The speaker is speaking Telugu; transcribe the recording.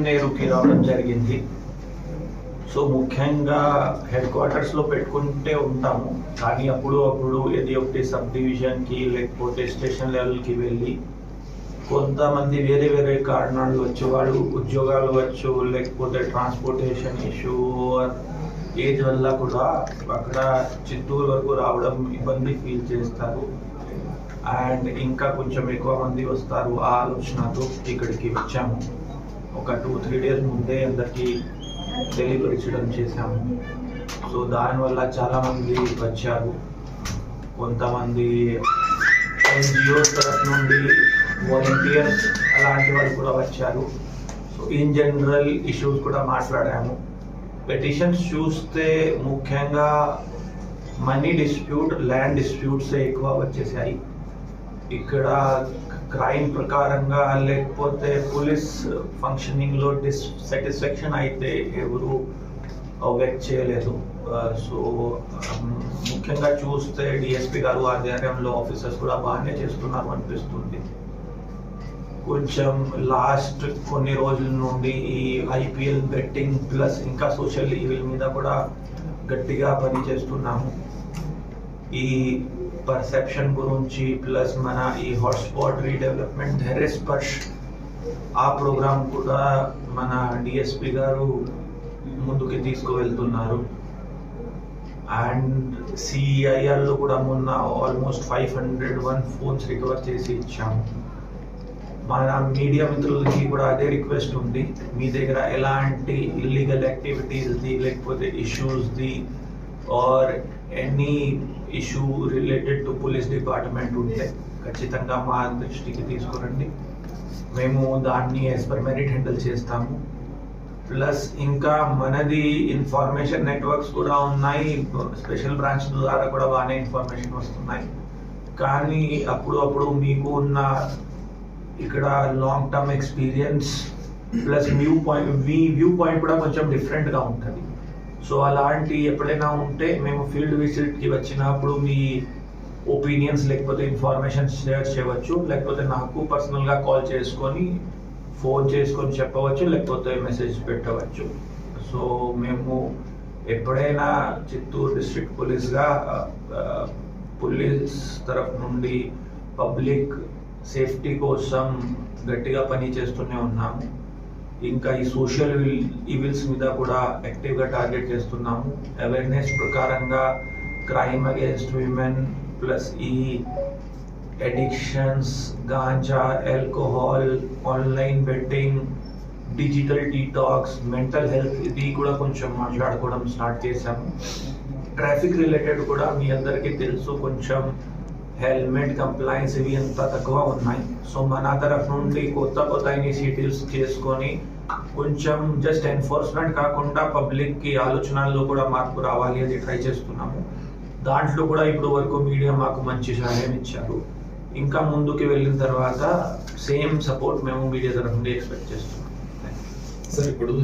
నేరుకి రావడం జరిగింది. సో ముఖ్యంగా హెడ్ క్వార్టర్స్లో పెట్టుకుంటే ఉంటాము, కానీ అప్పుడు ఏది ఒకటి సబ్ డివిజన్కి లేకపోతే స్టేషన్ లెవెల్కి వెళ్ళి కొంతమంది వేరే కారణాలు వచ్చు, వాళ్ళు ఉద్యోగాలు వచ్చు, లేకపోతే ట్రాన్స్పోర్టేషన్ ఇష్యూ ఏజ్ వల్ల కూడా అక్కడ చిత్తూరు వరకు రావడం ఇబ్బంది ఫీల్ చేస్తారు. అండ్ ఇంకా కొంచెం ఎక్కువ మంది వస్తారు ఆ ఆలోచనతో ఇక్కడికి వచ్చాము. ఒక 2-3 డేస్ ముందే అందరికీ తెలియపరచడం చేశాము. సో దానివల్ల చాలామంది వచ్చారు. కొంతమంది NGOs తరఫు నుండి వాలంటీర్స్ అలాంటి వాళ్ళు కూడా వచ్చారు. సో ఇన్ జనరల్ ఇష్యూస్ కూడా మాట్లాడాము. పెటిషన్స్ చూస్తే ముఖ్యంగా మనీ డిస్ప్యూట్, ల్యాండ్ డిస్ప్యూట్స్ ఎక్కువ వచ్చేసాయి. ఇక్కడ క్రైమ్ ప్రకారంగా లేకపోతే పోలీస్ ఫంక్షనింగ్లో డిస్సాటిస్ఫాక్షన్ అయితే ఎవరు వ్యక్త చేయలేదు. సో ముఖ్యంగా చూస్తే డిఎస్పీ గారు ఆధ్వర్యంలో ఆఫీసర్స్ కూడా బాగానే చేస్తున్నారు అనిపిస్తుంది. కొంచెం లాస్ట్ కొన్ని రోజుల నుండి ఈ IPL బెట్టింగ్ ప్లస్ ఇంకా సోషల్ ఈవిల్ మీద కూడా గట్టిగా పని చేస్తున్నాము. ఈ పర్సెప్షన్ గురించి ప్లస్ మన ఈ హాట్స్పాట్ రీడెవలప్మెంట్ ధైర్య స్పర్శ్ ఆ ప్రోగ్రామ్ కూడా మన డిఎస్పీ గారు ముందుకి తీసుకువెళ్తున్నారు. అండ్ CIRలో కూడా మొన్న ఆల్మోస్ట్ 501 ఫోన్స్ రికవర్ చేసి ఇచ్చాము. మన మీడియా మిత్రులకి కూడా అదే రిక్వెస్ట్ ఉంది, మీ దగ్గర ఎలాంటి ఇల్లీగల్ యాక్టివిటీస్ది లేకపోతే ఇష్యూస్ది or any issue related to police department ఉంటే ఖచ్చితంగా మా దృష్టికి తీసుకురండి. మేము దాన్ని యాజ్ పర్ మెరిట్ హ్యాండిల్ చేస్తాము. ప్లస్ ఇంకా మనది ఇన్ఫర్మేషన్ నెట్వర్క్స్ కూడా ఉన్నాయి, స్పెషల్ బ్రాంచ్ ద్వారా కూడా బాగానే ఇన్ఫర్మేషన్ వస్తున్నాయి. కానీ అప్పుడు మీకు ఉన్న ఇక్కడ long term experience plus view point కూడా కొంచెం డిఫరెంట్గా ఉంటుంది. సో అలాంటి ఎప్పుడైనా ఉంటే మేము ఫీల్డ్ విజిట్కి వచ్చినప్పుడు మీ ఒపీనియన్స్ లేకపోతే ఇన్ఫర్మేషన్ షేర్ చేయవచ్చు, లేకపోతే నాకు పర్సనల్గా కాల్ చేసుకొని ఫోన్ చేసుకొని చెప్పవచ్చు, లేకపోతే మెసేజ్ పెట్టవచ్చు. సో మేము ఎప్పుడైనా చిత్తూరు డిస్ట్రిక్ట్ పోలీస్గా పోలీస్ తరఫు నుండి పబ్లిక్ సేఫ్టీ కోసం గట్టిగా పని చేస్తూనే ఉన్నాము. ఇంకా ఈ సోషల్ ఈవిల్స్ మీద కూడా యాక్టివ్గా టార్గెట్ చేస్తున్నాము. అవేర్నెస్ ప్రకారంగా క్రైమ్ అగేన్స్ట్ విమెన్ ప్లస్ ఈ addictions, ganja, alcohol, online betting, digital detox, mental health ఇది కూడా కొంచెం మాట్లాడుకోవడం స్టార్ట్ చేశాము. ట్రాఫిక్ రిలేటెడ్ కూడా మీ అందరికీ తెలుసు, కొంచెం హెల్మెట్ కంప్లైన్స్ ఇవి ఎంత తక్కువ ఉన్నాయి. సో మన తరఫు నుండి కొత్త ఇనిషియేటివ్స్ చేసుకొని కొంచెం జస్ట్ ఎన్ఫోర్స్మెంట్ కాకుండా పబ్లిక్కి ఆలోచనల్లో కూడా మార్పు రావాలి అది ట్రై చేస్తున్నాము. దాంట్లో కూడా ఇప్పుడు వరకు మీడియా మాకు మంచి సహాయం ఇచ్చారు. ఇంకా ముందుకు వెళ్ళిన తర్వాత సేమ్ సపోర్ట్ మేము మీడియా తరఫు నుండి ఎక్స్పెక్ట్ చేస్తున్నాం. సార్ ఇప్పుడు